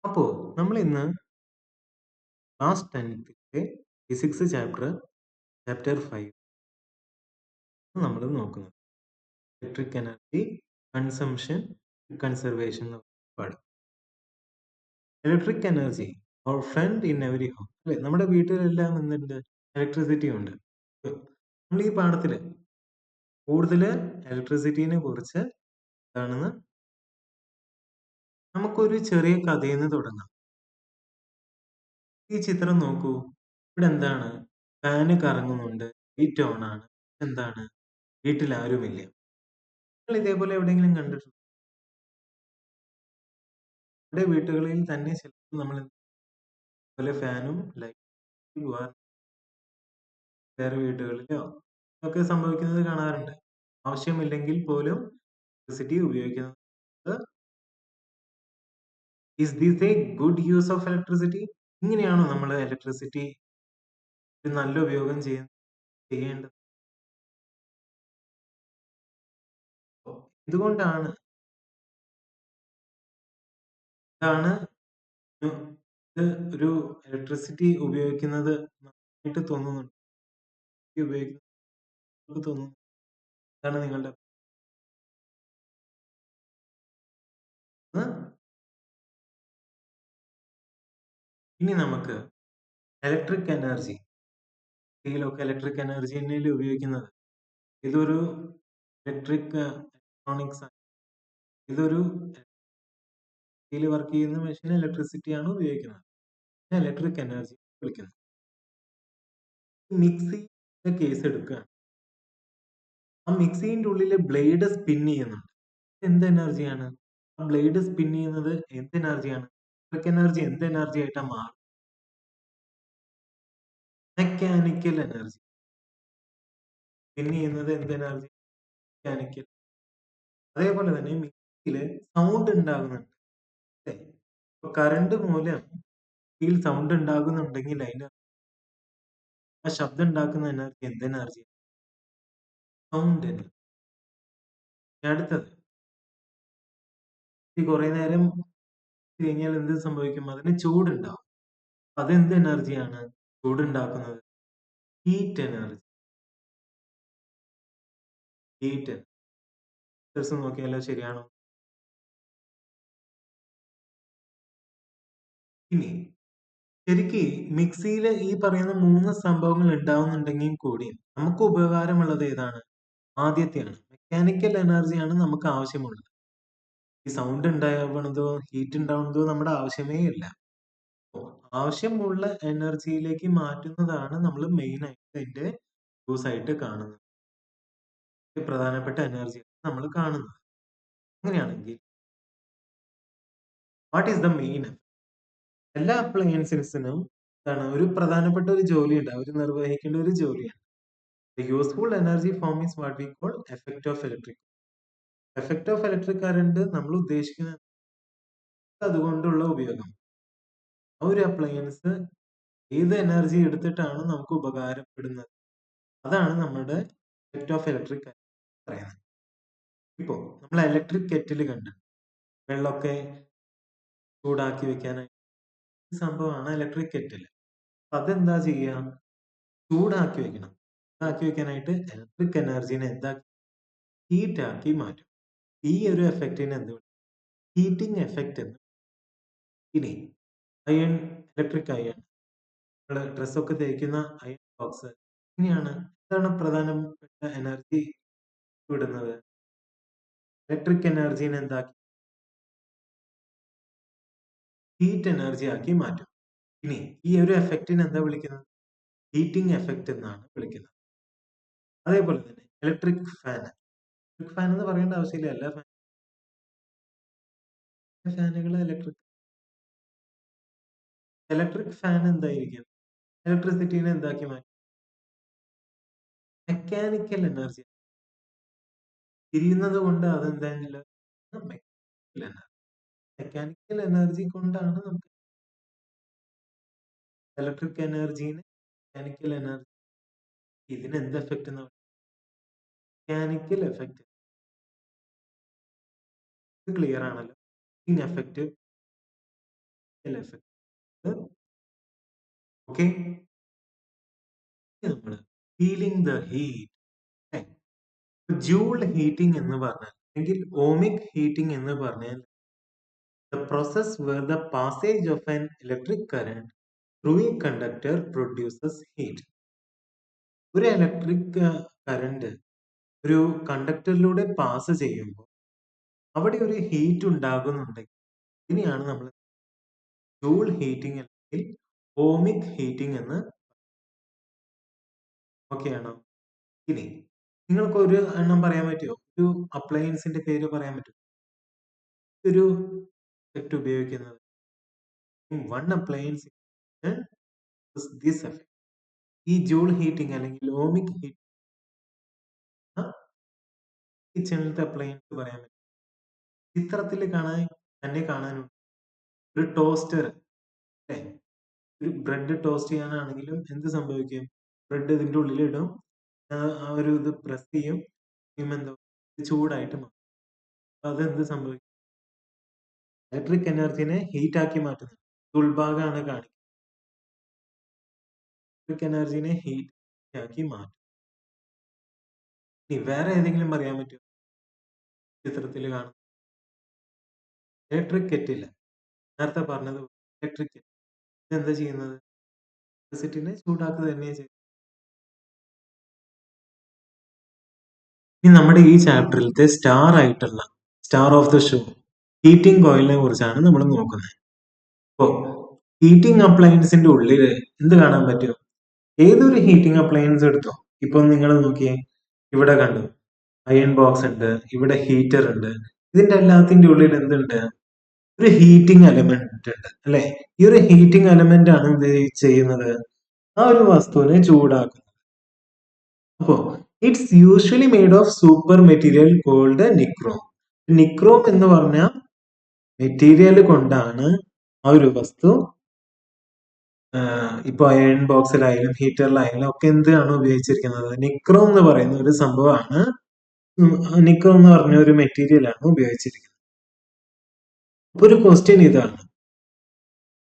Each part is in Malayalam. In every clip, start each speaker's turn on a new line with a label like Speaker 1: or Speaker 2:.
Speaker 1: അപ്പോ നമ്മൾ ഇന്ന് ക്ലാസ് 10ലെ ഫിസിക്സ് ചാപ്റ്റർ 5 നമ്മൾ നോക്കുന്നത് ഇലക്ട്രിക് എനർജി കൺസംഷൻ കൺസർവേഷൻ പാഠം. Electric energy our friend in every home, അല്ലെ? നമ്മുടെ വീട്ടിലെല്ലാം എന്തുണ്ട്? ഇലക്ട്രിസിറ്റി ഉണ്ട്. നമ്മൾ ഈ പാഠത്തില് കൂടുതൽ ഇലക്ട്രിസിറ്റിനെ കുറിച്ച് എന്താണെന്ന് നമുക്കൊരു ചെറിയ കഥയിൽ നിന്ന് തുടങ്ങാം. ഈ ചിത്രം നോക്കൂ. ഇവിടെ എന്താണ്? ഫാന് കറങ്ങുന്നുണ്ട്, ലൈറ്റ് ഓൺ ആണ്. എന്താണ്? വീട്ടിൽ ആരുമില്ല. നിങ്ങൾ ഇതേപോലെ എവിടെയെങ്കിലും കണ്ടിട്ടുണ്ടോ? നമ്മുടെ വീട്ടുകളിൽ തന്നെ ചിലപ്പോൾ നമ്മൾ ഇതുപോലെ ഫാനും ലൈറ്റും വേറെ വീടുകളിലോ ഒക്കെ സംഭവിക്കുന്നത് കാണാറുണ്ട്. ആവശ്യമില്ലെങ്കിൽ പോലും ഇലക്ട്രിസിറ്റി ഉപയോഗിക്കുന്നത്. Is this A good use of electricity? ഇങ്ങനെയാണോ നമ്മൾ ഇലക്ട്രിസിറ്റി ഒരു നല്ല ഉപയോഗം ചെയ്യേണ്ടത്? എന്തുകൊണ്ടാണ് ഇതാണ് ഇത് ഒരു ഇലക്ട്രിസിറ്റി ഉപയോഗിക്കുന്നത് നന്നായിട്ട് തോന്നുന്നുണ്ട്? ഉപയോഗിക്കുന്നത് തോന്നുന്നു. എന്താണ് നിങ്ങളുടെ ഇനി നമുക്ക് ഇലക്ട്രിക് എനർജി, ഇതിലൊക്കെ ഇലക്ട്രിക് എനർജി തന്നെയല്ലേ ഉപയോഗിക്കുന്നത്? ഇതൊരു ഇലക്ട്രിക് ഇലക്ട്രോണിക്സ്, ഇതൊരു വർക്ക് ചെയ്യുന്ന മെഷീൻ ഇലക്ട്രിസിറ്റിയാണ് ഉപയോഗിക്കുന്നത്. ഇലക്ട്രിക് എനർജി വിളിക്കുന്നത്. മിക്സിയുടെ കേസ് എടുക്കുകയാണ്. ആ മിക്സിന്റെ ഉള്ളിലെ ബ്ലേഡ് സ്പിൻ ചെയ്യുന്നുണ്ട്. എന്ത് എനർജിയാണ്? ആ ബ്ലേഡ് സ്പിൻ ചെയ്യുന്നത് എന്ത് എനർജിയാണ്? ഇലക്ട്രിക് എനർജി എന്ത് എനർജി ആയിട്ടാ മാറും? Mechanical energy. സ്പിൻ ചെയ്യുന്നത് എന്ത് എനർജി? മെക്കാനിക്കൽ. അതേപോലെ തന്നെ മിക്സിയില് സൗണ്ട് ഉണ്ടാകുന്നുണ്ട്. ഇപ്പൊ കറണ്ട് മൂലം മിക്സിയിൽ സൗണ്ട് ഉണ്ടാകുന്നുണ്ടെങ്കിൽ അതിന് ആ ശബ്ദം ഉണ്ടാക്കുന്ന എനർജി എന്ത് എനർജി? Sound energy. അടുത്തത്, ഈ കുറെ നേരം കഴിഞ്ഞാൽ എന്ത് സംഭവിക്കും? അതിന് ചൂടുണ്ടാവും. അതെന്ത് എനർജിയാണ് ചൂടുണ്ടാക്കുന്നത്? Heat energy. ഹീറ്റ് എനർജി നോക്കിയാലോ ശരിയാണോ? ഇനി ശരിക്ക് മിക്സിയിൽ ഈ പറയുന്ന 3 സംഭവങ്ങൾ ഉണ്ടാവുന്നുണ്ടെങ്കിൽ കൂടി നമുക്ക് ഉപകാരമുള്ളത് ഏതാണ്? ആദ്യത്തെയാണ്. മെക്കാനിക്കൽ എനർജിയാണ് നമുക്ക് ആവശ്യമുള്ളത്. ഈ സൗണ്ട് ഉണ്ടാവണതോ ഹീറ്റ് ഉണ്ടാവുന്നതോ നമ്മുടെ ആവശ്യമേ ഇല്ല. ആവശ്യമുള്ള എനർജിയിലേക്ക് മാറ്റുന്നതാണ് നമ്മൾ മെയിൻ ആയിട്ട് അതിന്റെ യൂസ് ആയിട്ട് കാണുന്നത്. പ്രധാനപ്പെട്ട എനർജി നമ്മൾ കാണുന്നത്. അങ്ങനെയാണെങ്കിൽ വാട്ട് ഈസ് ദ മെയിൻ? എല്ലാ അപ്ലയൻസിനും എന്താണ് ഒരു പ്രധാനപ്പെട്ട ഒരു ജോലിയുണ്ട്, അവർ നിർവഹിക്കേണ്ട ഒരു ജോലിയാണ്. Useful energy form is what we call effect of electric. Effect of electric current നമ്മൾ ഉദ്ദേശിക്കുന്നത് അതുകൊണ്ടുള്ള ഉപയോഗം. ആ ഒരു അപ്ലയൻസ് ഏത് എനർജി എടുത്തിട്ടാണ് നമുക്ക് ഉപകാരപ്പെടുന്നത്, അതാണ് നമ്മുടെ എഫക്റ്റ് ഓഫ് ഇലക്ട്രിക് പറയുന്നത്. ഇപ്പോ നമ്മൾ ഇലക്ട്രിക് കെറ്റിൽ കണ്ട് വെള്ളമൊക്കെ ചൂടാക്കി വെക്കാനായി സംഭവമാണ് ഇലക്ട്രിക് കെറ്റിൽ. അതെന്താ ചെയ്യുക? ചൂടാക്കി വെക്കണം. ചൂടാക്കി വെക്കാനായിട്ട് ഇലക്ട്രിക് എനർജിനെ എന്താക്കി? ഹീറ്റ് ആക്കി മാറ്റും. ഈ ഒരു എഫക്റ്റിന് എന്ത് ഹീറ്റിംഗ് എഫക്റ്റ് എന്ന്. ഇനി അയൺ, ഇലക്ട്രിക് അയൺ, നമ്മൾ ഡ്രസ്സൊക്കെ തേക്കുന്ന അയൺ ബോക്സ് ഇങ്ങനെയാണ്. എന്താണ് പ്രധാനപ്പെട്ട എനർജി വിടുന്നത്? ഇലക്ട്രിക് എനർജിനെ എന്താക്കി? ഹീറ്റ് എനർജി ആക്കി മാറ്റും. ഇനി ഈ ഒരു എഫക്റ്റിന് എന്താ വിളിക്കുന്നത്? ഹീറ്റിംഗ് എഫക്റ്റ് എന്നാണ് വിളിക്കുന്നത്. അതേപോലെ തന്നെ ഇലക്ട്രിക് ഫാൻ. ഇലക്ട്രിക് ഫാൻ എന്ന് പറയേണ്ട ആവശ്യമില്ല. എല്ലാ ഫാനുകൾ ഇലക്ട്രിക് ഫാൻ എന്തായിരിക്കും? ഇലക്ട്രിസിറ്റിനെ എന്താക്കി മാറ്റും? Mechanical energy. തിരിയുന്നത് കൊണ്ട് അതെന്തായാലും മെക്കാനിക്കൽ എനർജി. മെക്കാനിക്കൽ എനർജി കൊണ്ടാണ് നമുക്ക് ഇലക്ട്രിക് എനർജിനെ മെക്കാനിക്കൽ എനർജി. ഇതിന് എന്ത് എഫക്റ്റ് എന്ന് പറയുന്നത്? Mechanical effect. ക്ലിയർ ആണല്ലോ? In effect effect. ഓക്കെ, നമ്മൾ feeling the heat. Joule heating എന്ന് പറഞ്ഞാൽ അല്ലെങ്കിൽ ഓമിക് ഹീറ്റിംഗ് എന്ന് പറഞ്ഞാൽ the process where the passage of an electric current through a conductor produces heat. ഒരു ഇലക്ട്രിക് കറന്റ് ഒരു കണ്ടക്ടറിലൂടെ പാസ് ചെയ്യുമ്പോൾ അവിടെ ഒരു ഹീറ്റ് ഉണ്ടാകുന്നുണ്ടെങ്കിൽ ഇതിനെയാണ് നമ്മൾ ജൂൾ ഹീറ്റിംഗ് അല്ലെങ്കിൽ ഓമിക് ഹീറ്റിംഗ് എന്ന്. ഓക്കെ ആണോ? ഇനി നിങ്ങൾക്ക് ഒരു എണ്ണം പറയാൻ പറ്റുമോ? ഒരു അപ്ലയൻസിന്റെ പേര് പറയാൻ പറ്റുമോ ഒരു എഫക്ട് ഉപയോഗിക്കുന്നത്? One appliance this effect. ഈ ജൂൾ ഹീറ്റിംഗ് അല്ലെങ്കിൽ ഓമിക് ഹീറ്റിംഗ് കിച്ചണിലത്തെ അപ്ലയൻസ് പറയാൻ പറ്റും. ചിത്രത്തിൽ കാണാനുണ്ട് ഒരു ടോസ്റ്റർ അല്ലേ? ഒരു ബ്രെഡ് ടോസ്റ്റ് ചെയ്യാനാണെങ്കിലും എന്ത് സംഭവിക്കും? ബ്രെഡ് ഇതിന്റെ ഉള്ളിലിടും, ആ ഒരു ഇത് പ്രസ് ചെയ്യും, എന്തോ ചൂടായിട്ട് മാറും. അതെന്ത് സംഭവിക്കും? ഇലക്ട്രിക് എനർജിനെ ഹീറ്റ് ആക്കി മാറ്റുന്നത്. ഉൾഭാഗമാണ് കാണിക്കുന്നത്. ഇലക്ട്രിക് എനർജിനെ ഹീറ്റ് ആക്കി മാറ്റും. ഇനി വേറെ ഏതെങ്കിലും പറയാൻ പറ്റുമോ? ചിത്രത്തിൽ കാണും ഇലക്ട്രിക് കെറ്റിൽ. നേരത്തെ പറഞ്ഞത് ഇലക്ട്രിക് കെറ്റിൽ ഇതെന്താ ചെയ്യുന്നത്? ഇലക്ട്രിസിറ്റിനെ ചൂടാക്കുക തന്നെ ചെയ്യും. ഇനി നമ്മുടെ ഈ ചാപ്റ്ററിലത്തെ star of the show heating കോയിലിനെ കുറിച്ചാണ് നമ്മൾ നോക്കുന്നത്. അപ്പോ ഹീറ്റിംഗ് അപ്ലയൻസിന്റെ ഉള്ളിൽ എന്ത് കാണാൻ പറ്റും? ഏതൊരു ഹീറ്റിംഗ് അപ്ലയൻസ് എടുത്തോ, ഇപ്പൊ നിങ്ങൾ നോക്കിയേ, ഇവിടെ കണ്ടു അയൺ ബോക്സ് ഉണ്ട്, ഇവിടെ ഹീറ്റർ ഉണ്ട്. ഇതിന്റെ എല്ലാത്തിന്റെ ഉള്ളിൽ എന്തുണ്ട്? ഒരു ഹീറ്റിംഗ് എലമെന്റ് ഉണ്ട് അല്ലെ? ഈ ഒരു ഹീറ്റിംഗ് എലമെന്റ് ആണ് എന്ത് ചെയ്യുന്നത്? ആ ഒരു വസ്തുവിനെ ചൂടാക്കുന്നത്. അപ്പോ it's usually made of super material called nichrome. Nichrome എന്ന് പറഞ്ഞ മെറ്റീരിയൽ കൊണ്ടാണ് ആ ഒരു വസ്തു, ഇപ്പൊ അയൺ ബോക്സിലായാലും ഹീറ്ററിലായാലും ഒക്കെ എന്താണ് ഉപയോഗിച്ചിരിക്കുന്നത്? നിക്രോം എന്ന് പറയുന്ന ഒരു സംഭവമാണ്. നിക്രോം എന്ന് പറഞ്ഞ ഒരു മെറ്റീരിയൽ ആണ് ഉപയോഗിച്ചിരിക്കുന്നത്. അപ്പൊ ഒരു ക്വസ്റ്റ്യൻ ഇതാണ്,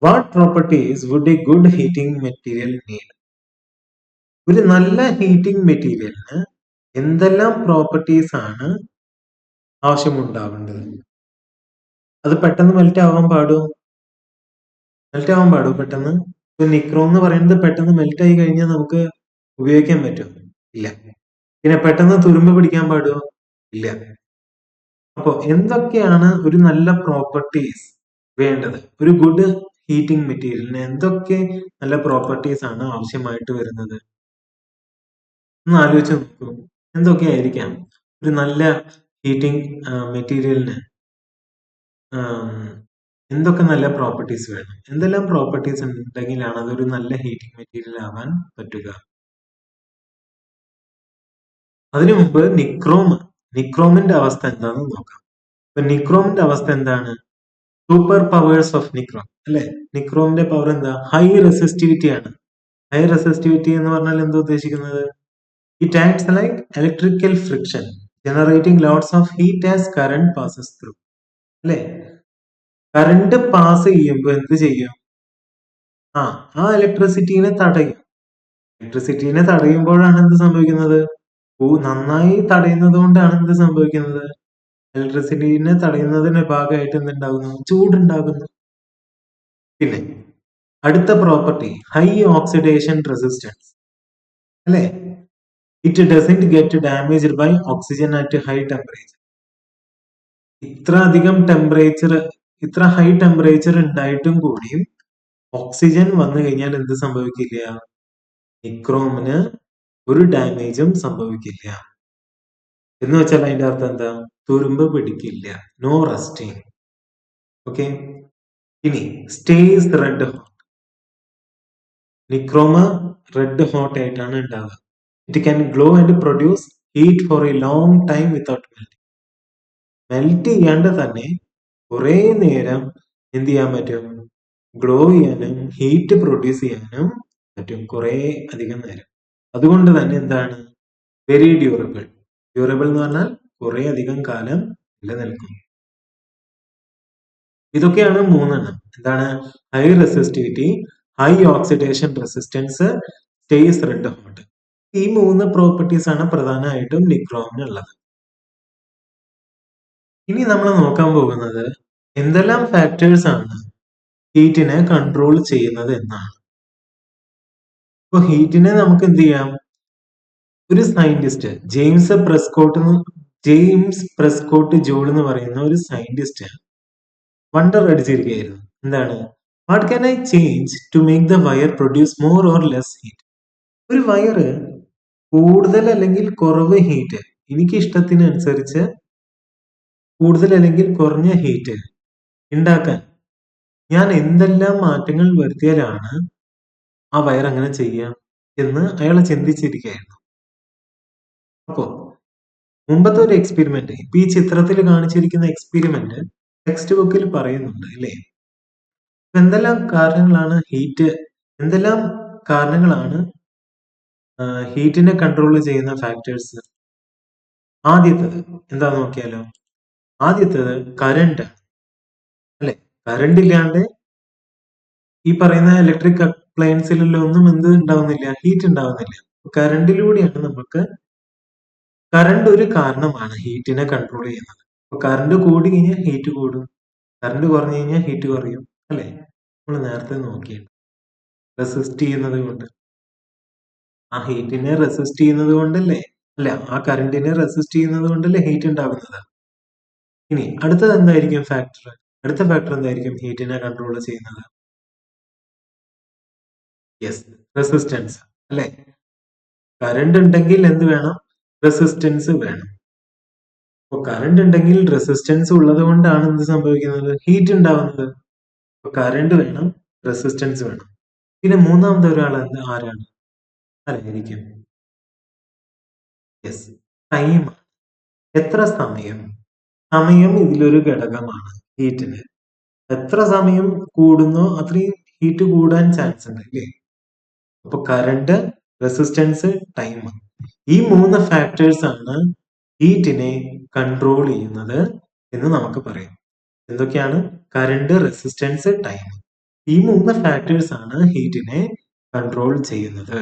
Speaker 1: what properties would a good heating material need? ഒരു നല്ല ഹീറ്റിംഗ് മെറ്റീരിയലിന് എന്തെല്ലാം പ്രോപ്പർട്ടീസ് ആണ് ആവശ്യമുണ്ടാവേണ്ടത്? അത് പെട്ടെന്ന് മെൽറ്റ് ആവാൻ പാടുമോ പെട്ടെന്ന്? ഇപ്പൊ നിക്രോം എന്ന് പറയുന്നത് പെട്ടെന്ന് മെൽറ്റ് ആയി കഴിഞ്ഞാൽ നമുക്ക് ഉപയോഗിക്കാൻ പറ്റും? ഇല്ല. പിന്നെ പെട്ടെന്ന് തുരുമ്പ് പിടിക്കാൻ പാടുമോ? ഇല്ല. അപ്പൊ എന്തൊക്കെയാണ് ഒരു നല്ല പ്രോപ്പർട്ടീസ് വേണ്ടത്? ഒരു ഗുഡ് ഹീറ്റിംഗ് മെറ്റീരിയലിന് എന്തൊക്കെ നല്ല പ്രോപ്പർട്ടീസ് ആണ് ആവശ്യമായിട്ട് വരുന്നത്? ഒന്ന് ആലോചിച്ച് നോക്കൂ. എന്തൊക്കെയായിരിക്കാം ഒരു നല്ല ഹീറ്റിംഗ് മെറ്റീരിയലിന്? എന്തൊക്കെ നല്ല പ്രോപ്പർട്ടീസ് വേണം? എന്തെല്ലാം പ്രോപ്പർട്ടീസ് ഉണ്ടെങ്കിലാണ് അതൊരു നല്ല ഹീറ്റിംഗ് മെറ്റീരിയൽ ആവാൻ പറ്റുക? അതിനു മുമ്പ് നിക്രോമിന്റെ അവസ്ഥ എന്താണെന്ന് നോക്കാം. ഇപ്പൊ നിക്രോമിന്റെ അവസ്ഥ എന്താണ്? സൂപ്പർ പവേഴ്സ് ഓഫ് നിക്രോം അല്ലെ? നിക്രോമിന്റെ പവർ എന്താ? ഹൈ റെസിസ്റ്റിവിറ്റി ആണ്. ഹൈ റെസിസ്റ്റിവിറ്റി എന്ന് പറഞ്ഞാൽ എന്താ ഉദ്ദേശിക്കുന്നത്? It acts like electrical friction generating lots of heat as current passes through അല്ലെ? കറന്റ് പാസ് ചെയ്യുമ്പോൾ എന്ത് ചെയ്യും? ആ ഇലക്ട്രിസിറ്റിനെ തടയും. ഇലക്ട്രിസിറ്റിനെ തടയുമ്പോഴാണ് എന്ത് സംഭവിക്കുന്നത്? നന്നായി തടയുന്നത് കൊണ്ടാണ് എന്ത് സംഭവിക്കുന്നത്? ഇലക്ട്രിസിറ്റിനെ തടയുന്നതിന്റെ ഭാഗമായിട്ട് എന്തുണ്ടാകുന്നു? ചൂടുണ്ടാകുന്നു. പിന്നെ അടുത്ത പ്രോപ്പർട്ടി ഹൈ ഓക്സിഡേഷൻ റെസിസ്റ്റൻസ് അല്ലെ? It doesn't get damaged by oxygen at high temperature. ഇത്ര ഹൈ ടെമ്പറേച്ചർ ഉണ്ടായിട്ടും കൂടിയും ഓക്സിജൻ വന്നു കഴിഞ്ഞാൽ എന്ത് സംഭവിക്കില്ല? നിക്രോമിന് ഒരു ഡാമേജും സംഭവിക്കില്ല. എന്ന് വെച്ചാൽ അതിന്റെ അർത്ഥം എന്താ? തുരുമ്പ് പിടിക്കില്ല. No rusting. ഓക്കെ. ഇനി stays red hot. Nichrome red hot ആയിട്ടാണ് ഉണ്ടാവുക. It can glow and produce heat for a long time without melting. Melt ചെയ്യാണ്ട് തന്നെ കുറെ നേരം എന്ത് ചെയ്യാൻ പറ്റും? ഗ്ലോ ചെയ്യാനും ഹീറ്റ് പ്രൊഡ്യൂസ് ചെയ്യാനും പറ്റും കുറെ അധികം നേരം. അതുകൊണ്ട് തന്നെ എന്താണ്? Very durable. ഡ്യൂറബിൾ എന്ന് പറഞ്ഞാൽ കുറെ അധികം കാലം നിലനിൽക്കും. ഇതൊക്കെയാണ് മൂന്നെണ്ണം. എന്താണ്? High resistivity, high oxidation resistance, stays red hot. ഈ 3 പ്രോപ്പർട്ടീസ് ആണ് പ്രധാനമായിട്ടും നിക്രോമിനുള്ളത്. ഇനി നമ്മൾ നോക്കാൻ പോകുന്നത് എന്തെല്ലാം ഫാക്ടേഴ്സ് ആണ് ഹീറ്റിനെ കൺട്രോൾ ചെയ്യുന്നത് എന്നാണ്. ഇപ്പൊ ഹീറ്റിനെ നമുക്ക് എന്ത് ചെയ്യാം? ഒരു സയന്റിസ്റ്റ് ജെയിംസ് പ്രെസ്കോട്ട് ജോൾ എന്ന് പറയുന്ന ഒരു സയന്റിസ്റ്റ് വണ്ടർ അടിച്ചിരിക്കുകയായിരുന്നു. എന്താണ്? What can I change to make the wire produce more or less heat? ഒരു വയറ് കൂടുതൽ അല്ലെങ്കിൽ കുറവ് ഹീറ്റ് എനിക്ക് ഇഷ്ടത്തിനനുസരിച്ച് കൂടുതൽ അല്ലെങ്കിൽ കുറഞ്ഞ ഹീറ്റ് ഉണ്ടാക്കാൻ ഞാൻ എന്തെല്ലാം മാറ്റങ്ങൾ വരുത്തിയാലാണ് ആ വയർ അങ്ങനെ ചെയ്യാം എന്ന് അയാൾ ചിന്തിച്ചിരിക്കുകയായിരുന്നു. അപ്പോ മുമ്പത്തെ ഒരു എക്സ്പെരിമെന്റ്, ഇപ്പൊ ഈ ചിത്രത്തിൽ കാണിച്ചിരിക്കുന്ന എക്സ്പെരിമെന്റ് ടെക്സ്റ്റ് ബുക്കിൽ പറയുന്നുണ്ട് അല്ലേ? എന്തെല്ലാം കാരണങ്ങളാണ് ഹീറ്റിനെ കൺട്രോൾ ചെയ്യുന്ന ഫാക്ടേഴ്സ്? ആദ്യത്തത് എന്താന്ന് നോക്കിയാലോ? ആദ്യത്തത് കറണ്ട് അല്ലെ? കറണ്ട് ഇല്ലാണ്ട് ഈ പറയുന്ന ഇലക്ട്രിക് അപ്ലയൻസിലൊന്നും എന്ത് ഉണ്ടാവുന്നില്ല? ഹീറ്റ് ഉണ്ടാവുന്നില്ല. കറണ്ടിലൂടെയാണ് നമുക്ക് കറണ്ട് ഒരു കാരണമാണ് ഹീറ്റിനെ കൺട്രോൾ ചെയ്യുന്നത്. അപ്പൊ കറണ്ട് കൂടി കഴിഞ്ഞാൽ ഹീറ്റ് കൂടും, കറണ്ട് കുറഞ്ഞു കഴിഞ്ഞാൽ ഹീറ്റ് കുറയും അല്ലെ? നമ്മൾ നേരത്തെ നോക്കിയിട്ട് റെസിസ്റ്റ് ചെയ്യുന്നത് കൊണ്ട്, ആ ഹീറ്റിനെ റെസിസ്റ്റ് ചെയ്യുന്നത് കൊണ്ടല്ലേ, അല്ല ആ കറണ്ടിനെ റെസിസ്റ്റ് ചെയ്യുന്നത് കൊണ്ടല്ലേ ഹീറ്റ് ഉണ്ടാകുന്നത്. ഇനി അടുത്തത് എന്തായിരിക്കും ഫാക്ടർ? അടുത്ത ഫാക്ടർ എന്തായിരിക്കും ഹീറ്റിനെ കൺട്രോൾ ചെയ്യുന്നത്? യെസ്, റെസിസ്റ്റൻസ് അല്ലെ? കറണ്ട് ഉണ്ടെങ്കിൽ എന്ത് വേണം? റെസിസ്റ്റൻസ് വേണം. അപ്പൊ കറണ്ട് ഉണ്ടെങ്കിൽ റെസിസ്റ്റൻസ് ഉള്ളത് കൊണ്ടാണ് എന്ത് സംഭവിക്കുന്നത്? ഹീറ്റ് ഉണ്ടാവുന്നത്. അപ്പൊ കറണ്ട് വേണം, റെസിസ്റ്റൻസ് വേണം. പിന്നെ മൂന്നാമത്തെ ഒരാൾ ആരാണ്? ആരായിരിക്കും? Yes, time. എത്ര സമയം? സമയം ഇതിലൊരു ഘടകമാണ് ഹീറ്റിന്. എത്ര സമയം കൂടുന്നോ അത്രയും ഹീറ്റ് കൂടാൻ ചാൻസ് ഉണ്ട് അല്ലേ? അപ്പൊ കറണ്ട്, റെസിസ്റ്റൻസ്, ടൈം, ഈ 3 ഫാക്ടേഴ്സ് ആണ് ഹീറ്റിനെ കൺട്രോൾ ചെയ്യുന്നത് എന്ന് നമുക്ക് പറയാം. എന്തൊക്കെയാണ്? Current, resistance, time. ഈ 3 ഫാക്ടേഴ്സ് ആണ് ഹീറ്റിനെ കൺട്രോൾ ചെയ്യുന്നത്.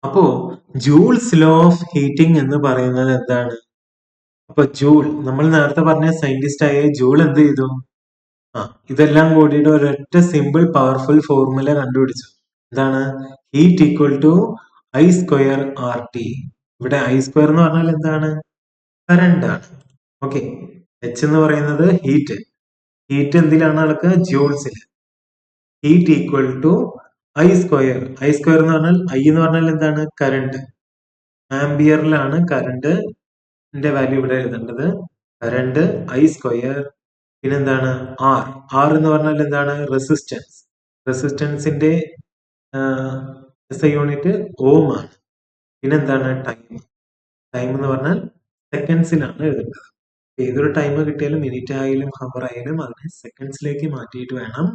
Speaker 1: അപ്പോ ജൂൾസ് ലോ ഓഫ് ഹീറ്റിംഗ് എന്ന് പറയുന്നത് എന്താണ്? അപ്പൊ ജൂൾ, നമ്മൾ നേരത്തെ പറഞ്ഞ സയന്റിസ്റ്റ് ആയ ജൂൾ എന്ത് ചെയ്തു? ഇതെല്ലാം കൂടിയിട്ട് ഒരൊറ്റ സിമ്പിൾ പവർഫുൾ ഫോർമുല കണ്ടുപിടിച്ചു. എന്താണ്? Heat equal to I square R T. ഇവിടെ ഐ സ്ക്വയർ എന്ന് പറഞ്ഞാൽ എന്താണ്? കറണ്ട് ആണ്. ഓക്കെ, എച്ച് എന്ന് പറയുന്നത് ഹീറ്റ്. ഹീറ്റ് എന്തിലാണ് അളക്കുക? ജൂൾസിൽ. Heat equal to I square. I square എന്ന് പറഞ്ഞാൽ ഐ എന്ന് പറഞ്ഞാൽ എന്താണ്? കറണ്ട്. ആംബിയറിലാണ് കറണ്ടിന്റെ വാല്യൂ ഇവിടെ എഴുതേണ്ടത്. Current I square. പിന്നെന്താണ്? ആർ. ആർ എന്ന് പറഞ്ഞാൽ എന്താണ്? റെസിസ്റ്റൻസ്. റെസിസ്റ്റൻസിന്റെ SI യൂണിറ്റ് ഓം ആണ്. പിന്നെന്താണ്? ടൈം. ടൈം എന്ന് പറഞ്ഞാൽ സെക്കൻഡ്സിലാണ് എഴുതേണ്ടത്. ഏതൊരു ടൈം കിട്ടിയാലും മിനിറ്റ് ആയാലും ഹവർ ആയാലും അതിനെ സെക്കൻഡ്സിലേക്ക് മാറ്റിയിട്ട് വേണം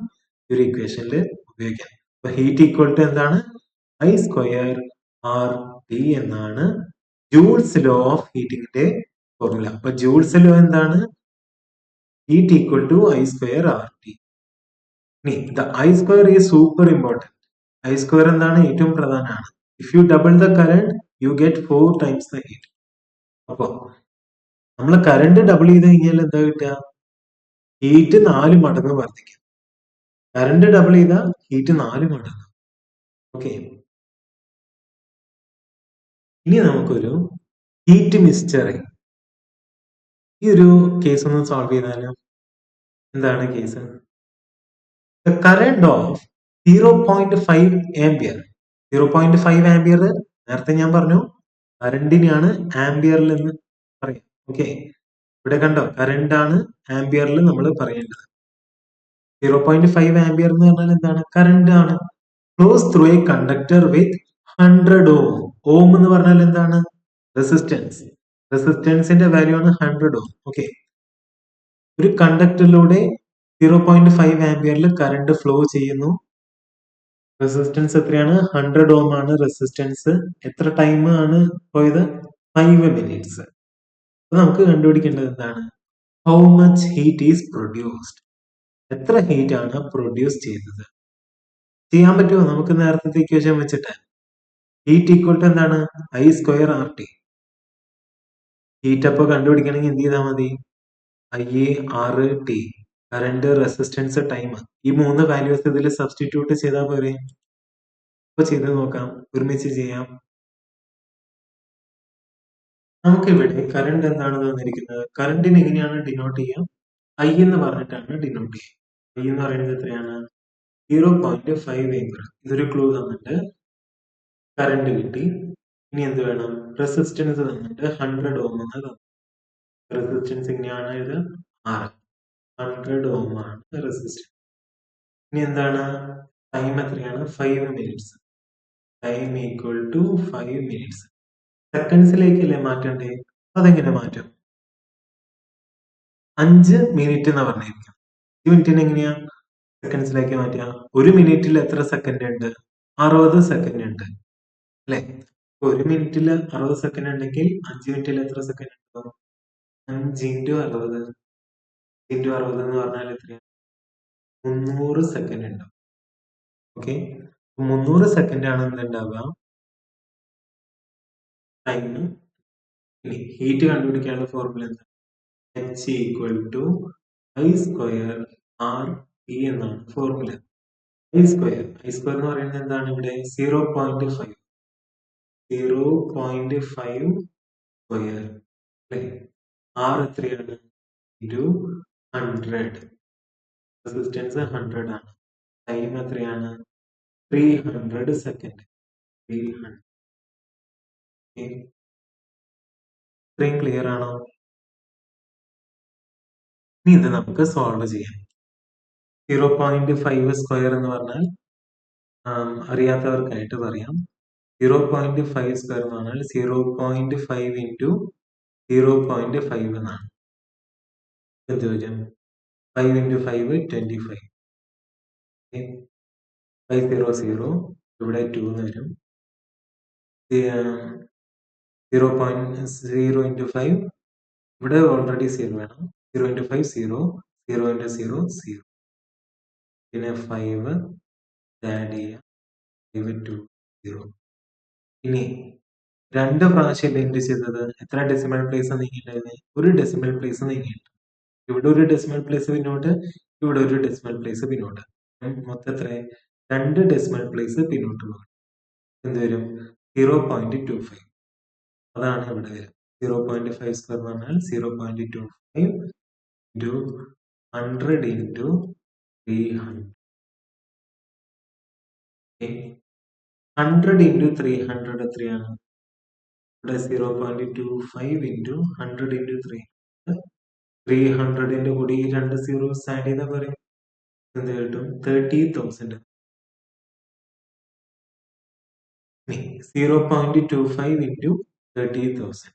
Speaker 1: ഈ ഒരു ഇക്വേഷനിൽ ഉപയോഗിക്കാൻ. അപ്പൊ ഹീറ്റ് ഈക്വൽ ടു എന്താണ്? ഐ സ്ക്വയർ ആർ ടി എന്നാണ് ജൂൾസ് ലോ ഓഫ് ഹീറ്റിംഗിന്റെ ഫോർമുല. അപ്പൊ ജൂൾസ് ലോ എന്താണ്? Heat equal to I square R T. ഇനി the I square is super important. ഐ സ്ക്വയർ എന്താണ്? ഏറ്റവും പ്രധാനമാണ്. If you double the current you get 4 times the heat. അപ്പൊ നമ്മൾ കറണ്ട് ഡബിൾ ചെയ്ത് കഴിഞ്ഞാൽ എന്താ കിട്ടുക? ഹീറ്റ് 4 മടങ്ങ് വർദ്ധിക്കും. കറണ്ട് ഡബിൾ ചെയ്താൽ ഹീറ്റ് 4 മടങ്ങ്. ഓക്കെ, ഇനി നമുക്കൊരു ഹീറ്റ് മിക്സ്ചർ, ഈ ഒരു കേസ് ഒന്ന് സോൾവ് ചെയ്താലോ? എന്താണ് case? The current of 0.5 ampere. 0.5 ampere നേരത്തെ ഞാൻ പറഞ്ഞു കറണ്ടിനെയാണ് ആംപിയറിൽ എന്ന് പറയാം. ഓക്കെ, ഇവിടെ കണ്ടോ? കറണ്ട് ആണ് ആംപിയറിൽ നമ്മൾ പറയേണ്ടത്. 0.5 ആംപിയർ എന്ന് പറഞ്ഞാൽ എന്താണ്? കറണ്ട് ആണ്. ഫ്ലോസ് ത്രൂ എ കണ്ടക്ടർ വിത്ത് 100 ഓം. ഓം എന്ന് പറഞ്ഞാൽ എന്താണ്? റെസിസ്റ്റൻസ്. റെസിസ്റ്റൻസിന്റെ വാല്യൂ ആണ് 100 ഓം. ഓക്കെ, ഒരു കണ്ടക്ടറിലൂടെ 0.5 ആംപിയറിൽ കറണ്ട് ഫ്ലോ ചെയ്യുന്നു. റെസിസ്റ്റൻസ് എത്രയാണ്? 100 ഓം ആണ് റെസിസ്റ്റൻസ്. എത്ര ടൈം ആണ് പോയത്? 5 മിനിറ്റ്സ്. അപ്പൊ നമുക്ക് കണ്ടുപിടിക്കേണ്ടത് എന്താണ്? How much heat is produced? എത്ര ഹീറ്റ് ആണ് പ്രൊഡ്യൂസ് ചെയ്തത്? ചെയ്യാൻ പറ്റുമോ നമുക്ക് നേരത്തെ ഇക്വേഷൻ വെച്ചിട്ട്? ഹീറ്റ് ഈക്വൽ ടു എന്താണ്? I square R T. Heat അപ്പോൾ കണ്ടുപിടിക്കണമെങ്കിൽ എന്ത് ചെയ്താൽ മതി? I R T, current, resistance, time, ഈ 3 വാല്യൂസ് ഇതിൽ സബ്സ്റ്റിറ്റ്യൂട്ട് ചെയ്താൽ പോരെ? ഇപ്പൊ ചെയ്ത് നോക്കാം, ഒരുമിച്ച് ചെയ്യാം. നമുക്കിവിടെ കറണ്ട് എന്താണ് തന്നിരിക്കുന്നത്? കറണ്ടിന് എങ്ങനെയാണ് ഡിനോട്ട് ചെയ്യാം? ഐ എന്ന് പറഞ്ഞിട്ടാണ് ഡിനോട്ട് ചെയ്യുക. ഐ എന്ന് പറയുന്നത് എത്രയാണ്? 0.5 ആംപിയർ. ഇതൊരു ക്ലൂ തന്നിട്ട് കറണ്ട് കിട്ടി. ഇനി എന്ത് വേണം? റെസിസ്റ്റൻസ് തന്നിട്ട് 100 ഓം എന്ന് തന്നു. റെസിസ്റ്റൻസ് എങ്ങനെയാണ്? ഇത് R, 100 ഓം ആണ് റെസിസ്റ്റൻസ്. ഇനി എന്താണ്? ടൈം എത്രയാണ്? 5 minutes. Time equal to 5 minutes. സെക്കൻഡ്സിലേക്കല്ലേ മാറ്റണ്ടേ? അതെങ്ങനെ മാറ്റും? 5 മിനിറ്റ് എന്ന് പറഞ്ഞിരിക്കും. 5 മിനിറ്റിന് എങ്ങനെയാ സെക്കൻഡ്സിലേക്ക് മാറ്റുക? 1 മിനിറ്റിൽ എത്ര സെക്കൻഡ് ഉണ്ട്? 60 സെക്കൻഡ് ഉണ്ട് അല്ലെ? 1 മിനിറ്റിൽ 60 സെക്കൻഡ് ഉണ്ടെങ്കിൽ 5 മിനിറ്റിൽ എത്ര സെക്കൻഡ് ഉണ്ടാവും? 5 ഇൻറ്റു 60 ഇൻറ്റു 60 എന്ന് പറഞ്ഞാൽ എത്രയാണ്? 300 സെക്കൻഡ് ഉണ്ടാവും. ഓക്കെ, 300 സെക്കൻഡ് ആണ് എന്തുണ്ടാവുക? ടൈം. ഇനി ഹീറ്റ് കണ്ടുപിടിക്കാനുള്ള ഫോർമുല എന്താ? H equal to I square R T എന്നാണ് ഫോർമുല. ഐ സ്ക്വയർ എന്ന് പറയുന്നത് എന്താണ്? ഇവിടെ 0.5 സ്ക്വയർ അല്ലെ? ആർ എത്രയാണ്? ഇൻറ്റു 100. റെസിസ്റ്റൻസ് 100 ആണ്. ടൈം എത്രയാണ്? 300 സെക്കൻഡ്. 300. ഇത്രയും ക്ലിയർ ആണോ? ഇനി ഇത് നമുക്ക് സോൾവ് ചെയ്യാം. 0.5 സ്ക്വയർ എന്ന് പറഞ്ഞാൽ അറിയാത്തവർക്കായിട്ട് പറയാം. 0.5 സ്ക്വയർ എന്ന് പറഞ്ഞാൽ 0.5 ഇൻറ്റു 0.5 എന്നാണ്. എന്ത് വരും? 5 ഇൻറ്റു 5 25. 500 ഇവിടെ 2 എന്ന് വരും. 0.0 ഇൻറ്റു 5 ഇവിടെ ഓൾറെഡി 0 വേണം. 0 ഇൻറ്റു 5 0, 0 ഇൻറ്റു 0 0. പിന്നെ 5 ആഡ് ചെയ്യാം. 5 2 0. ഇനി 2 പ്രാവശ്യം ഇൻറ്റു ചെയ്തത് എത്ര ഡെസിമൽ പ്ലേസ് നീങ്ങിയിട്ടുണ്ടായിരുന്നു? ഒരു ഡെസിമൽ പ്ലേസ് നീങ്ങിയിട്ടുണ്ട്. ഇവിടെ ഒരു ഡെസിമൽ പ്ലേസ് പിന്നോട്ട്, ഇവിടെ ഒരു ഡെസിമൽ പ്ലേസ് പിന്നോട്ട്. മൊത്തം എത്ര? 2 ഡെസിമൽ പ്ലേസ് പിന്നോട്ട് പോകും. എന്ത് വരും? 0.25. അതാണ് ഇവിടെ വരും. 0.5 സ്ക്വയർ എന്ന് പറഞ്ഞാൽ 0.25 ഇൻറ്റു 100 ഇൻറ്റു 300. 100 ഇൻറ്റു 300 എത്രയാണ്? ഇവിടെ 0.25 ഇൻറ്റു 100 ഇൻറ്റു 300. 300ന്റെ കൂടി ഈ 2 സീറോസ് ആഡ് ചെയ്താൽ പറയും എന്ത് കിട്ടും? 30,000. 0.25 ഇൻറ്റു 30,000.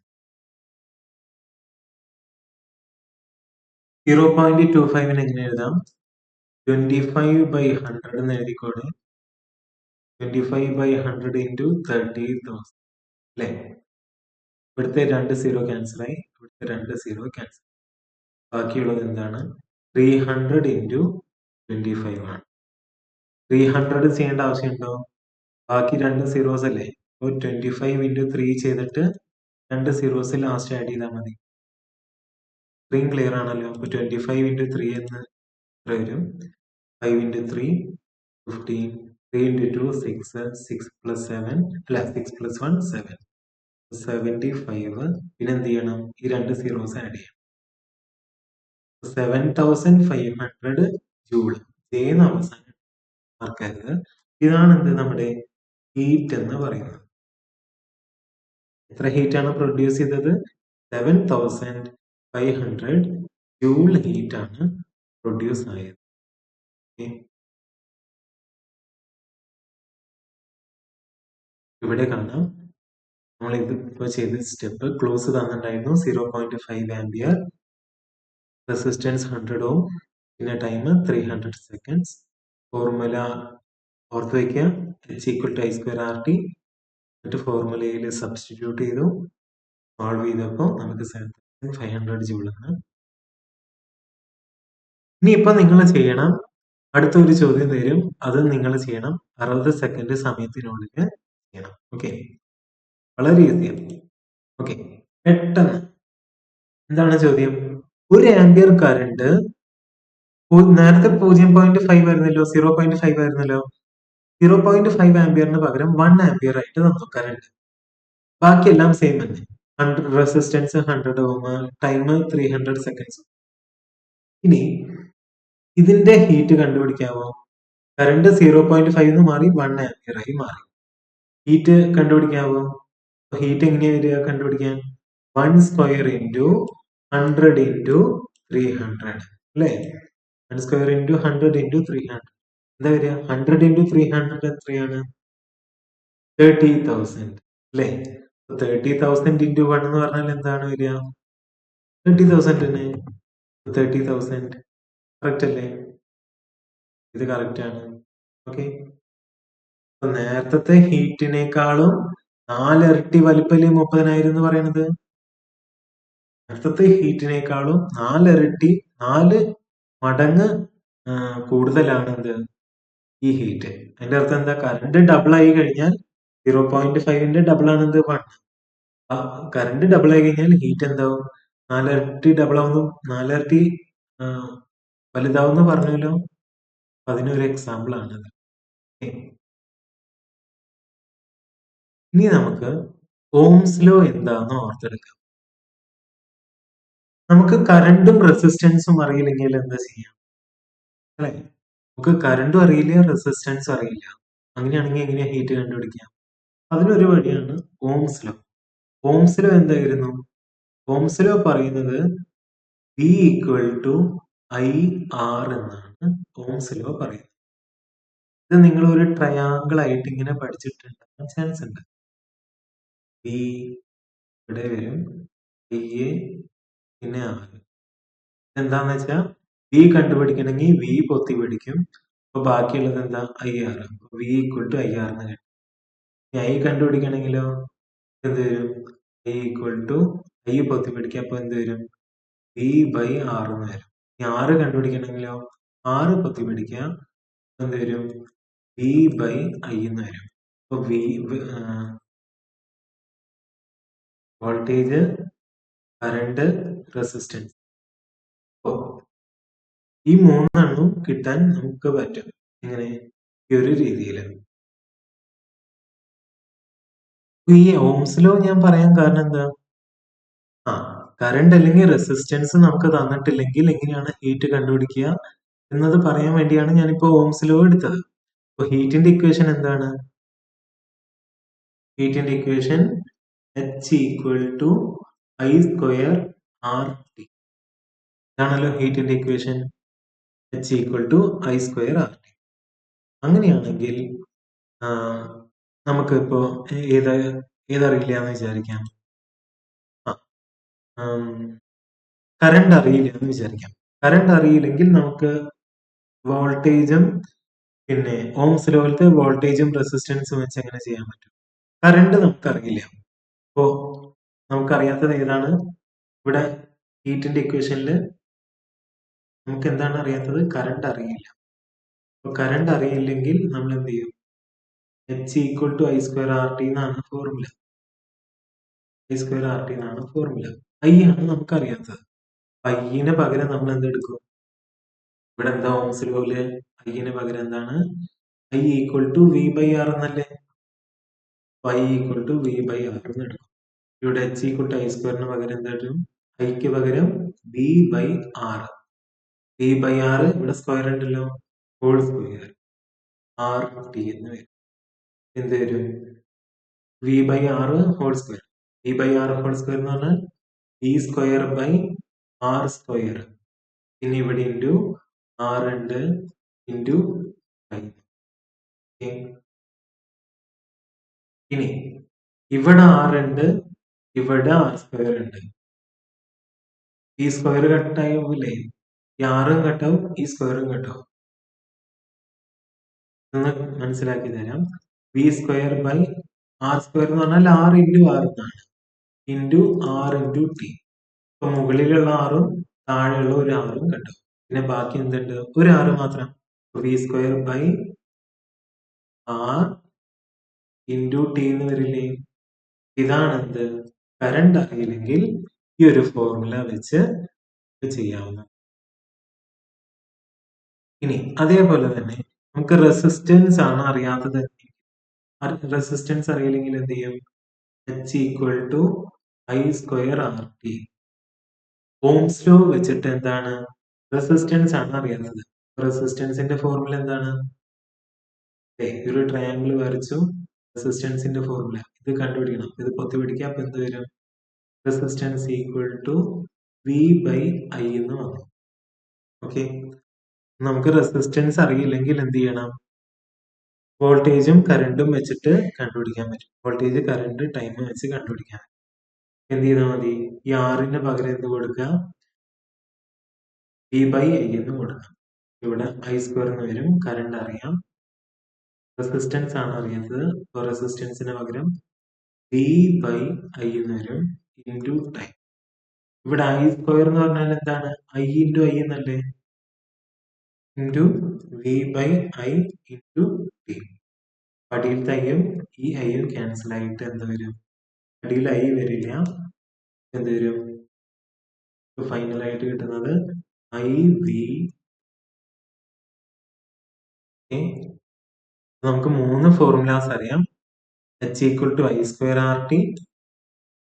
Speaker 1: 0.25 എങ്ങനെ എഴുതാം? 25/100 എന്ന് എഴുതിക്കോടെ. 25/100 ഇൻറ്റു 30,000 അല്ലെ? ഇവിടുത്തെ 2 സീറോ ക്യാൻസൽ ആയി, ഇവിടുത്തെ 2 സീറോ ക്യാൻസൽ. ബാക്കിയുള്ളത് എന്താണ്? 300 ഇൻറ്റു 25 ആണ്. 300 ചെയ്യേണ്ട ആവശ്യമുണ്ടോ? ബാക്കി 2 സീറോസ് അല്ലേ? അപ്പോൾ 25 ഇൻറ്റു 3 ചെയ്തിട്ട് 2 സീറോസ് ലാസ്റ്റ് ആഡ് ചെയ്താൽ മതി. ഇത്രയും ക്ലിയർ ആണല്ലോ? അപ്പോൾ 25 ഇൻറ്റു 3 എന്ന് വരും. 5 ഇൻറ്റു 3 15. 3 ഇൻറ്റു 2 6. 6 പ്ലസ് 7 അല്ല 6 പ്ലസ് 1 7. 75. പിന്നെ എന്ത് ചെയ്യണം? ഈ 2 സീറോസ് ആഡ് ചെയ്യണം. 7500 ജൂൾ. ചെയ്യുന്ന അവസാനം മറക്കരുത്. ഇതാണ് എന്ത്? നമ്മുടെ ഹീറ്റ് എന്ന് പറയുന്നത്. എത്ര ഹീറ്റ് ആണ് പ്രൊഡ്യൂസ് ചെയ്തത്? 7500 ജൂൾ ഹീറ്റ് ആണ് പ്രൊഡ്യൂസ് ആയത്. ഇവിടെ കാണാം നമ്മൾ ഇത് ഇപ്പോൾ ചെയ്ത സ്റ്റെപ്പ്. ക്ലോസ് തന്നിട്ടുണ്ടായിരുന്നു 0.5 ആംപിയർ, റെസിസ്റ്റൻസ് 100 ഓം, പിന്നെ ടൈം 300 സെക്കൻഡ്സ്. ഫോർമുല ഓർത്ത് വയ്ക്കുക, H equal to I square R T. എന്നിട്ട് ഫോർമുലയിൽ സബ്സ്റ്റിറ്റ്യൂട്ട് ചെയ്തു. സോൾവ് ചെയ്തപ്പോൾ നമുക്ക് 7500 ജൂൾ ആണ് ഇനിയിപ്പോ നിങ്ങൾ ചെയ്യണം, അടുത്തൊരു ചോദ്യം തരും, അത് നിങ്ങൾ ചെയ്യണം. 60 സെക്കൻഡ് സമയത്തിനുള്ളിൽ ചെയ്യണം. ഓക്കെ, വളരെ ഈസിയാണ്. ഓക്കെ, പെട്ടെന്ന്. എന്താണ് ചോദ്യം? ഒരു ആംപിയർ കറണ്ട് നേരത്തെ 0.5 ആയിരുന്നല്ലോ, 0.5 ആയിരുന്നല്ലോ. 0.5 ആംപിയറിന് പകരം 1 ആംപിയർ ആയിട്ട് തന്നു കറണ്ട്. ബാക്കിയെല്ലാം സെയിം തന്നെ. റെസിസ്റ്റൻസ് 100 ഓം, ടൈം 300 സെക്കൻഡ്സ്. ഇനി ഇതിന്റെ ഹീറ്റ് കണ്ടുപിടിക്കാമോ? കറണ്ട് 0.5 മാറി 1 ആംപിയർ ആയി മാറി. ഹീറ്റ് കണ്ടുപിടിക്കാമോ? ഹീറ്റ് എങ്ങനെയാ വരിക കണ്ടുപിടിക്കാൻ? 1 സ്ക്വയർ ഇൻറ്റു 100 ഇൻറ്റു 300 അല്ലേ? 1 സ്ക്വയർ ഇൻറ്റു 100 ഇൻറ്റു 300 എന്താ വരിക? 100 ഇൻറ്റു 300 എത്രയാണ്? 30,000 അല്ലേ? 30,000 ഇൻറ്റു 1 എന്ന് പറഞ്ഞാൽ എന്താണ് വരിക? 30,000 തന്നെ. 30,000 കറക്റ്റ് അല്ലേ? ഇത് കറക്റ്റ് ആണ്. ഓക്കെ, അപ്പൊ നേരത്തെ ഹീറ്റിനേക്കാളും 4 ഇരട്ടി വലിപ്പല്ലേ 30,000 എന്ന് പറയുന്നത്. നേരത്തെ ഹീറ്റിനേക്കാളും 4 ഇരട്ടി, 4 മടങ്ങ് കൂടുതലാണ് എന്ത്? ഈ ഹീറ്റ്. അതിന്റെ അർത്ഥം എന്താ? കറണ്ട് ഡബിൾ ആയി കഴിഞ്ഞാൽ 0.5ന്റെ ഡബിൾ ആണ് എന്ത്? 1. കറണ്ട് ഡബിൾ ആയി കഴിഞ്ഞാൽ ഹീറ്റ് എന്താവും? 4 ഇരട്ടി ഡബിൾ ആവുന്നു, 4 ഇരട്ടി വലുതാവുന്നു പറഞ്ഞല്ലോ. അതിനൊരു എക്സാമ്പിൾ ആണത്. ഇനി നമുക്ക് ഓംസ് ലോ എന്താന്ന് ഓർത്തെടുക്കാം. നമുക്ക് കറണ്ടും റെസിസ്റ്റൻസും അറിയില്ലെങ്കിൽ എന്താ ചെയ്യാം? അല്ലെ, നമുക്ക് കറണ്ടും അറിയില്ല, റെസിസ്റ്റൻസും അറിയില്ല. അങ്ങനെയാണെങ്കിൽ എങ്ങനെയാ ഹീറ്റ് കണ്ടുപിടിക്കാം? അതിനൊരു വഴിയാണ് ഓംസ് ലോ. ഓംസ് ലോ എന്തായിരുന്നു? ഓംസ് ലോ പറയുന്നത് V ഈക്വൽ ടു IR എന്നാണ് ഓംസ് ലോ പറയുന്നത്. ഇത് നിങ്ങൾ ഒരു ട്രയാങ്കിൾ ആയിട്ട് ഇങ്ങനെ പഠിച്ചിട്ടുണ്ടാകാൻ ചാൻസ് ഉണ്ട്. V ഇവിടെ വരും, IA പിന്നെ R. എന്താന്ന് വെച്ചാൽ V കണ്ടുപിടിക്കണമെങ്കിൽ V പൊത്തി പിടിക്കും. അപ്പൊ ബാക്കിയുള്ളത് എന്താ? IR. V equal to IR എന്ന് കിട്ടും. I കണ്ടുപിടിക്കണമെങ്കിലോ എന്ത് വരും? I ഈക്വൽ ടു I പൊത്തി പിടിക്കുക, അപ്പൊ എന്ത് വരും? V ബൈ R എന്ന് വരും. R കണ്ടുപിടിക്കണമെങ്കിലോ R പൊത്തി പിടിക്കുക, എന്ത് വരും? V ബൈ I എന്ന് വരും. അപ്പൊ വോൾട്ടേജ്, കറണ്ട്, റെസിസ്റ്റൻസ്, ഈ മൂന്നെണ്ണം കിട്ടാൻ നമുക്ക് പറ്റും. ഇങ്ങനെ ഈ ഒരു രീതിയിൽ. ഈ ഓംസ് ലോ ഞാൻ പറയാൻ കാരണം എന്താ? കറണ്ട് അല്ലെങ്കിൽ റെസിസ്റ്റൻസ് നമുക്ക് തന്നിട്ടില്ലെങ്കിൽ എങ്ങനെയാണ് ഹീറ്റ് കണ്ടുപിടിക്കുക എന്നത് പറയാൻ വേണ്ടിയാണ് ഞാനിപ്പോ ഓംസ് ലോ എടുത്തത്. അപ്പൊ ഹീറ്റിന്റെ ഇക്വേഷൻ എന്താണ്? ഹീറ്റിന്റെ equation H equal to I square RT. ഇതാണല്ലോ ഹീറ്റിന്റെ equation. H equal to I square RT. അങ്ങനെയാണെങ്കിൽ നമുക്ക് ഇപ്പോ ഏതറിയില്ല എന്ന് വിചാരിക്കാം. കറണ്ട് അറിയില്ല എന്ന് വിചാരിക്കാം. കറണ്ട് അറിയില്ലെങ്കിൽ നമുക്ക് വോൾട്ടേജും പിന്നെ ഓംസ് ലോയിലത്തെ വോൾട്ടേജും റെസിസ്റ്റൻസും വെച്ച് എങ്ങനെ ചെയ്യാൻ പറ്റും? കറണ്ട് നമുക്കറിയില്ല. അപ്പോ നമുക്കറിയാത്തത് ഏതാണ്? ഇവിടെ ഹീറ്റിന്റെ ഇക്വേഷനിൽ നമുക്ക് എന്താണ് അറിയാത്തത്? കറണ്ട് അറിയില്ല. അപ്പൊ കറണ്ട് അറിയില്ലെങ്കിൽ നമ്മൾ എന്ത് ചെയ്യും? H equal to I square RT എന്നാണ് ഫോർമുല. I സ്ക്വയർ RT എന്നാണ് ഫോർമുല. I ആണ് നമുക്കറിയാത്തത്. I-ന് പകരം നമ്മൾ എന്തെടുക്കും? ഇവിടെ എന്താ ഓംസ് ലോയില് I-ന് പകരം എന്താണ്? I equal to V by R എന്നല്ലേ? I equal to V by R എന്ന് എടുക്കും. ഇവിടെ H ഈക്വൽ ടു I സ്ക്വയറിന് പകരം എന്തായിട്ടും? I-ക്ക് പകരം V by R. V by R ഇവിടെ സ്ക്വയർ ഉണ്ടല്ലോ, ഹോൾ സ്ക്വയർ RT എന്ന് വരും. എന്ത് വരും? V by R whole square. V by R whole square എന്ന് പറഞ്ഞാൽ V square by R square. പിന്നെ ഇവിടെ ഇൻറ്റു R ഉണ്ട്, ഇൻറ്റു I. ഇനി ഇവിടെ R ഉണ്ട്, ഇവിടെ R സ്ക്വയർ ഉണ്ട്. ഈ സ്ക്വയർ കട്ടായില്ലേ? ഈ ആറും കട്ടാവും, ഈ സ്ക്വയറും കട്ടാവും. മനസ്സിലാക്കി തരാം. V square by R square എന്ന് പറഞ്ഞാൽ R ഇൻറ്റു R എന്നാണ്, ഇൻറ്റു R ഇൻറ്റു T. അപ്പൊ മുകളിലുള്ള ആറും താഴെയുള്ള ഒരു ആറും കട്ടാവും. പിന്നെ ബാക്കി എന്തുണ്ട്? ഒരു ആറ് മാത്രം. v² r ഇൻറ്റു ടി എന്ന് വരില്ലേ? ഇതാണ് എന്ത്? കറണ്ട് അറിയില്ലെങ്കിൽ ഈ ഒരു ഫോർമുല വെച്ച് ചെയ്യാവുന്ന. ഇനി അതേപോലെ തന്നെ നമുക്ക് റെസിസ്റ്റൻസ് ആണ് അറിയാത്തത്. റെസിസ്റ്റൻസ് അറിയില്ലെങ്കിൽ എന്ത് ചെയ്യും? h equal to I²RT. Ohm's law വെച്ചിട്ട് എന്താണ്? റെസിസ്റ്റൻസ് ആണ് അറിയാത്തത്. റെസിസ്റ്റൻസിന്റെ ഫോർമുല എന്താണ്? ഒരു ട്രയാങ്കിൾ വരച്ചു, റെസിസ്റ്റൻസിന്റെ ഫോർമുല ഇത് കണ്ടുപിടിക്കണം. ഇത് പൊത്തി പിടിക്കുക. അപ്പൊ എന്ത് വരും? റെസിസ്റ്റൻസ് ഈക്വൽ ടു V/I എന്ന് വന്നു. ഓക്കെ, നമുക്ക് റെസിസ്റ്റൻസ് അറിയില്ലെങ്കിൽ എന്ത് ചെയ്യണം? വോൾട്ടേജും കറണ്ടും വെച്ചിട്ട് കണ്ടുപിടിക്കാൻ പറ്റും. വോൾട്ടേജ്, കറണ്ട്, ടൈം വെച്ച് കണ്ടുപിടിക്കാൻ പറ്റും. എന്ത് ചെയ്താൽ മതി? ഈ ആറിന്റെ പകരം എന്ത് കൊടുക്കുക? V/I എന്ന് കൊടുക്കാം. ഇവിടെ I² എന്ന് വരും. കറണ്ട് അറിയാം, റെസിസ്റ്റൻസ് ആണ് അറിയാത്തത്. അപ്പോൾ റെസിസ്റ്റൻസിന് പകരം V/I എന്ന് വരും ഇൻറ്റു ടൈം. ഇവിടെ I² എന്ന് പറഞ്ഞാൽ എന്താണ്? I ഇൻറ്റു I എന്നല്ലേ? Into V/I into T. അടിയിലത്തെ ഐയും ഈ ഐയും ക്യാൻസൽ ആയിട്ട് എന്ത് വരും? അടിയിൽ ഐ വരില്ല. എന്ത് വരും? ഫൈനൽ ആയിട്ട് കിട്ടുന്നത് IV. നമുക്ക് 3 ഫോർമുലാസ് അറിയാം. h equal to I²RT.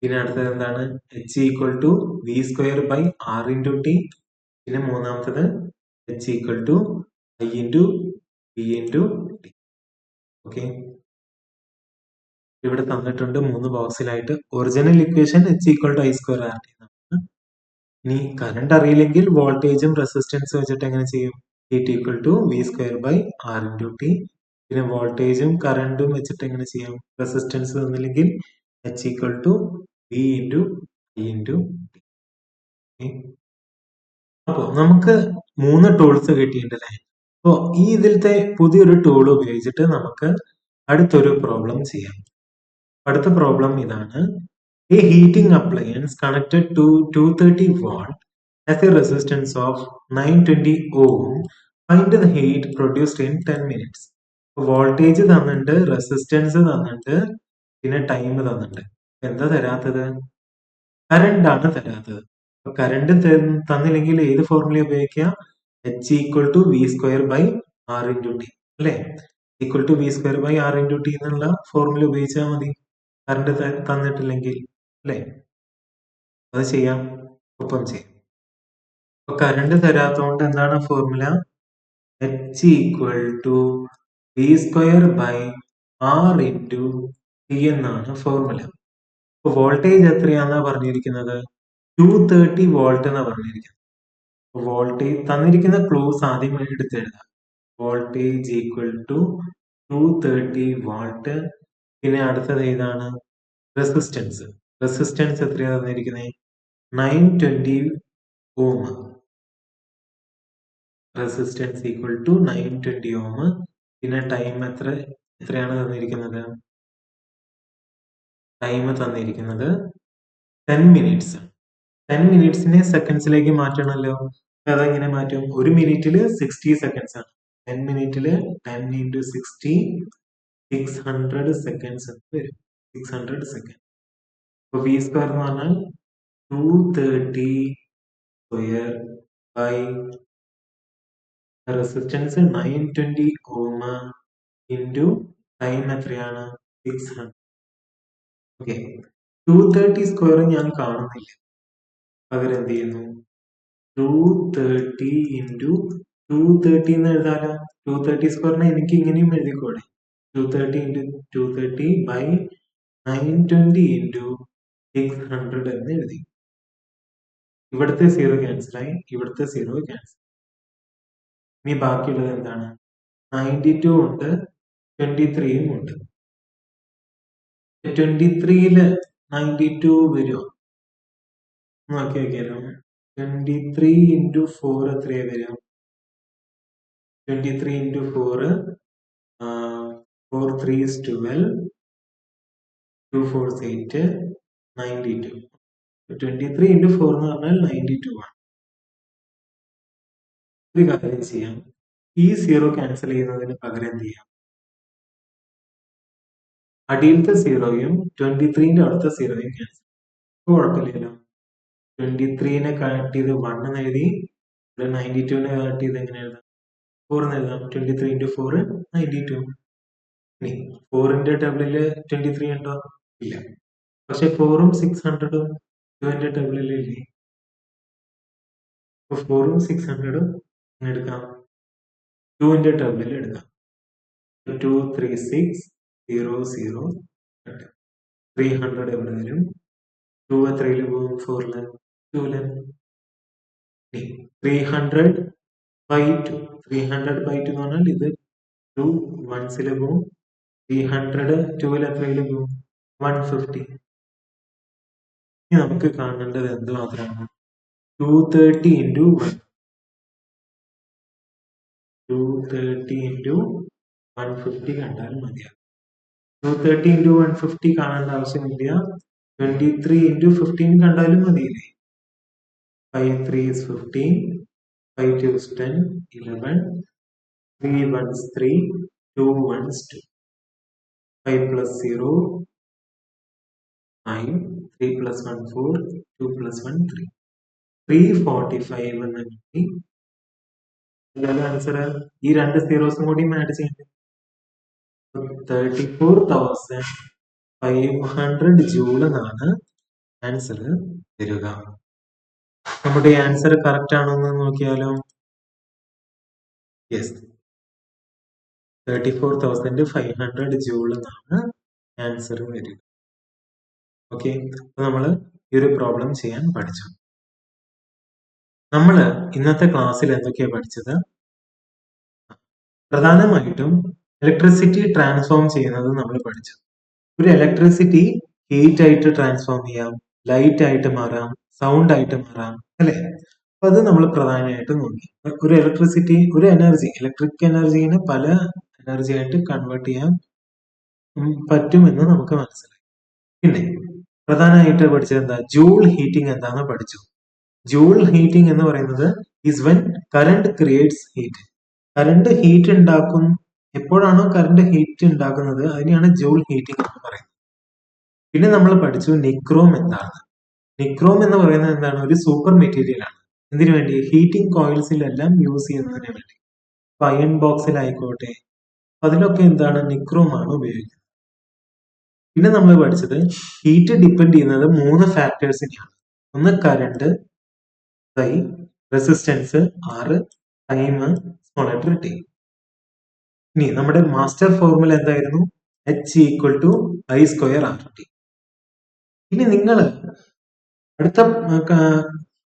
Speaker 1: പിന്നെ അടുത്തത് എന്താണ്? h equal to V²/R into T. പിന്നെ മൂന്നാമത്തത് h equal to I into V into T. Okay, ഇവിടെ തന്നിട്ടുണ്ട് 3 ബോക്സിലായിട്ട്. Original equation h equal to I²RT. ഇനി കറണ്ട് അറിയില്ലെങ്കിൽ വോൾട്ടേജും റെസിസ്റ്റൻസും വെച്ചിട്ട് എങ്ങനെ ചെയ്യും? It equal to V²/R into T. പിന്നെ വോൾട്ടേജും കറണ്ടും വെച്ചിട്ട് എങ്ങനെ ചെയ്യാം? റെസിസ്റ്റൻസ് തന്നില്ലെങ്കിൽ h equal to V into I into T. അപ്പോൾ നമുക്ക് 3 ടൂൾസ് കിട്ടിയിട്ടുണ്ടല്ലേ? അപ്പോൾ ഈ ഇതിലത്തെ പുതിയൊരു ടൂൾ ഉപയോഗിച്ചിട്ട് നമുക്ക് അടുത്തൊരു പ്രോബ്ലം ചെയ്യാം. അടുത്ത പ്രോബ്ലം ഇതാണ്. A heating appliance connected to 230 watt has a resistance of 920 ohm. Find the heat produced in 10 minutes. Voltage തന്നിട്ടുണ്ട്, റെസിസ്റ്റൻസ് തന്നിട്ടുണ്ട്, പിന്നെ ടൈം തന്നിട്ടുണ്ട്. എന്താ തരാത്തത്? കറണ്ട് ആണ് തരാത്തത്. കറണ്ട് തന്നില്ലെങ്കിൽ ഏത് ഫോർമുല ഉപയോഗിക്കുക? h equal to V²/R into T അല്ലേ? Equal to V²/R into T എന്നുള്ള ഫോർമുല ഉപയോഗിച്ചാൽ മതി. കറണ്ട് തന്നിട്ടില്ലെങ്കിൽ അല്ലേ? അത് ചെയ്യാം, ഒപ്പം ചെയ്യാം. അപ്പൊ കറണ്ട് തരാത്തോണ്ട് എന്താണ് formula? h equal to V²/R into T എന്നാണ് ഫോർമുല. അപ്പൊ വോൾട്ടേജ് എത്രയാന്നാ പറഞ്ഞിരിക്കുന്നത്? 230 വോൾട്ട് എന്നാ പറഞ്ഞിരിക്കുന്നത്. വോൾട്ടേജ് തന്നിരിക്കുന്ന ക്ലോസ് ആദ്യം എടുത്ത് എഴുതാം. Voltage equal to 230 watt. പിന്നെ അടുത്തത് ഏതാണ്? റെസിസ്റ്റൻസ്. റെസിസ്റ്റൻസ് എത്രയാണ് തന്നിരിക്കുന്നത്? 920 ohm. Resistance equal to 920 ohm. പിന്നെ ടൈം എത്രയാണ് തന്നിരിക്കുന്നത്? ടൈം തന്നിരിക്കുന്നത് 10 മിനിറ്റ്സ്. 10 മിനിറ്റ്സിനെ സെക്കൻഡ്സിലേക്ക് മാറ്റണമല്ലോ. അതെങ്ങനെ മാറ്റും? ഒരു മിനിറ്റിൽ 60 സെക്കൻഡ്സ് ആണ്. 10 മിനിറ്റില് 10 ഇൻറ്റു 60 600 സെക്കൻഡ്സ് എന്ന് വരും. 600 സെക്കൻഡ്. അപ്പൊ V² എന്ന് പറഞ്ഞാൽ 230 square by resistance 920 ohm into time എത്രയാണ്? 600. ഓക്കെ, 230 സ്ക്വയർ ഞാൻ കാണുന്നില്ല. പകരം എന്ത് ചെയ്യുന്നു? 230 ഇൻറ്റു 230 എന്ന് എഴുതാലോ. 230 സ്ക്വയറിനെ എനിക്ക് ഇങ്ങനെയും എഴുതിക്കോടെ. 230 ഇൻറ്റു 230 ബൈ 920 ഇൻറ്റു 600 എന്ന് എഴുതി. ഇവിടുത്തെ 0 ക്യാൻസലായി, ഇവിടുത്തെ 0 ക്യാൻസൽ. ഇനി ബാക്കിയുള്ളത് എന്താണ്? 92 ഉണ്ട്, 23യും ഉണ്ട്. 23യില് 92 വരുമോ? നോക്കി നോക്കിയാലോ. 23 ഇൻറ്റു 4 എത്രയാ വരിക? 23 ഇൻറ്റു 4 4 3 is 12, 2 4 is 8, 92. 23 ഇൻറ്റു 4 എന്ന് പറഞ്ഞാൽ 92 ആണ്. ഒരു കാര്യം ചെയ്യാം, ഈ 0 ക്യാൻസൽ ചെയ്യുന്നതിന് പകരം എന്ത് ചെയ്യാം, അടിയിലത്തെ 0യും 23ന്റെ അടുത്ത 0യും ക്യാൻസൽ. കുഴപ്പമില്ലല്ലോ. 23നെ കണക്ട് ചെയ്ത് 1 എന്ന് എഴുതി, 92നെ കണക്ട് ചെയ്ത് എങ്ങനെ എഴുതാം, 4 എന്ന് എഴുതാം. 23 into 4 92. ഇനി 4ന്റെ ടേബിളില് 23 ഉണ്ടോ? ഇല്ല. പക്ഷെ 4ഉം 600ഉം 2ന്റെ ടേബിളിൽ ഇല്ലേ? അപ്പൊ 4ഉം 600ഉം എടുക്കാം, 2ന്റെ ടേബിളിൽ എടുക്കാം. 2 3 6 0 0 300 എവിടെ വരും? 2 എത്രയില് പോകും? 4ല് 2ല്. 300 by 2. 300 by 2 എന്ന് പറഞ്ഞാൽ ഇത് 2 വൺസില് പോകും. 300 2ല് എത്രയില് പോകും? 150. ഇനി നമുക്ക് കാണേണ്ടത് എന്ത് മാത്രമാണ്? 230 into 1. 230 into 150 കണ്ടാൽ മതിയാകും. 230 into 150 കാണേണ്ട ആവശ്യമില്ല. 23 into 15 കണ്ടാലും മതിയില്ലേ? 5 3 is 15, 5 2 is 10, 11, 3 1s 3, 2 1s 2, 5 plus 0 9, 3 plus 1 4, 2 plus 1 3, 345 എന്ന് കിട്ടി. ആൻസർ ഈ രണ്ട് സീറോസും കൂടി ആഡ് ചെയ്യണം. 34,500 ജൂൾ എന്നാണ് ആൻസർ തരിക. നമ്മുടെ ആൻസർ കറക്റ്റ് ആണോ എന്ന് നോക്കിയാലോ? യെസ്, 34,500 ജൂൾ എന്നാണ് ആൻസർ വരിക. ഓക്കെ, അപ്പൊ നമ്മൾ ഈ ഒരു പ്രോബ്ലം ചെയ്യാൻ പഠിച്ചു. നമ്മൾ ഇന്നത്തെ ക്ലാസ്സിൽ എന്തൊക്കെയാ പഠിച്ചത്? പ്രധാനമായിട്ടും ഇലക്ട്രിസിറ്റി ട്രാൻസ്ഫോം ചെയ്യുന്നത് നമ്മൾ പഠിച്ചു. ഒരു ഇലക്ട്രിസിറ്റി ഹീറ്റ് ആയിട്ട് ട്രാൻസ്ഫോം ചെയ്യാം, ലൈറ്റ് ആയിട്ട് മാറാം, സൗണ്ട് ആയിട്ട് മാറാം, അല്ലെ? അപ്പൊ അത് നമ്മൾ പ്രധാനമായിട്ടും നോക്കി. ഒരു ഇലക്ട്രിസിറ്റി, ഒരു എനർജി, ഇലക്ട്രിക് എനർജീനെ പല എനർജി ആയിട്ട് കൺവേർട്ട് ചെയ്യാൻ പറ്റുമെന്ന് നമുക്ക് മനസ്സിലായി. പിന്നെ പ്രധാനമായിട്ട് പഠിച്ചത് എന്താ? ജൂൾ ഹീറ്റിംഗ് എന്താന്ന് പഠിച്ചു. ജൂൾ ഹീറ്റിംഗ് എന്ന് പറയുന്നത് is when current creates heat. Current heat ഉണ്ടാക്കും, എപ്പോഴാണോ കറണ്ട് ഹീറ്റ് ഉണ്ടാക്കുന്നത് അതിനെയാണ് ജൂൾ ഹീറ്റിംഗ് എന്ന് പറയുന്നത്. പിന്നെ നമ്മൾ പഠിച്ചു നിക്രോം എന്താണ്. നിക്രോം എന്ന് പറയുന്നത് എന്താണ്? ഒരു സൂപ്പർ മെറ്റീരിയൽ ആണ്. എന്തിനു വേണ്ടി? ഹീറ്റിംഗ് കോയിൽസിലെല്ലാം യൂസ് ചെയ്യുന്നതിന് വേണ്ടി. അയൺ ബോക്സിലായിക്കോട്ടെ, അതിലൊക്കെ എന്താണ്? നിക്രോം ആണ് ഉപയോഗിക്കുന്നത്. പിന്നെ നമ്മൾ പഠിച്ചത് ഹീറ്റ് ഡിപ്പെൻഡ് ചെയ്യുന്നത് 3 ഫാക്ടേഴ്സിനെയാണ്. ഒന്ന് current, resistance R, time small letter t. ഇനി നമ്മുടെ മാസ്റ്റർ ഫോർമുല എന്തായിരുന്നു? H equal to I square RT. ഇനി നിങ്ങൾ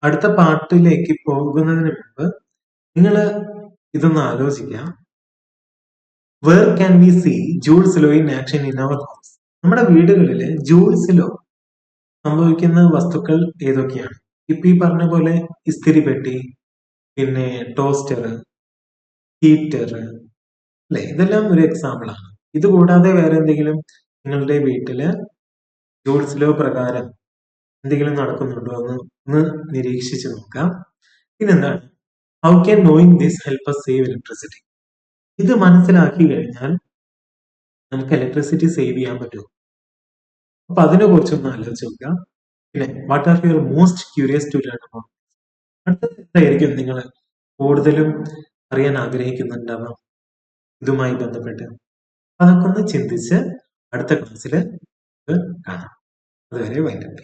Speaker 1: അടുത്ത പാർട്ടിലേക്ക് പോകുന്നതിന് മുമ്പ് നിങ്ങൾ ഇതൊന്ന് ആലോചിക്കാം. Where can we see Joule's law in action in our homes? നമ്മുടെ വീടുകളിൽ ജൂൾസ് ലോ സംഭവിക്കുന്ന വസ്തുക്കൾ ഏതൊക്കെയാണ്? ഇപ്പൊ ഈ പറഞ്ഞ പോലെ ഇസ്തിരി പെട്ടി, പിന്നെ ടോസ്റ്റർ, ഹീറ്റർ, അല്ലെ? ഇതെല്ലാം ഒരു എക്സാമ്പിൾ ആണ്. ഇത് കൂടാതെ വേറെ എന്തെങ്കിലും നിങ്ങളുടെ വീട്ടില് ജൂൾസ് ലോ പ്രകാരം എന്തെങ്കിലും നടക്കുന്നുണ്ടോ ഒന്ന് നിരീക്ഷിച്ച് നോക്കാം. പിന്നെന്താണ്? How can knowing this help us save electricity? ഇത് മനസ്സിലാക്കി കഴിഞ്ഞാൽ നമുക്ക് ഇലക്ട്രിസിറ്റി സേവ് ചെയ്യാൻ പറ്റുമോ? അപ്പൊ അതിനെ കുറിച്ചൊന്ന് ആലോചിച്ച് നോക്കുക. പിന്നെ what are your most curious to learn about? അടുത്തത് എന്തായിരിക്കും നിങ്ങൾ കൂടുതലും അറിയാൻ ആഗ്രഹിക്കുന്നുണ്ടാവാം ഇതുമായി ബന്ധപ്പെട്ട്? അതൊക്കെ ഒന്ന് ചിന്തിച്ച് അടുത്ത ക്ലാസ്സിൽ കാണാം. അതുവരെ വൈകിട്ട്.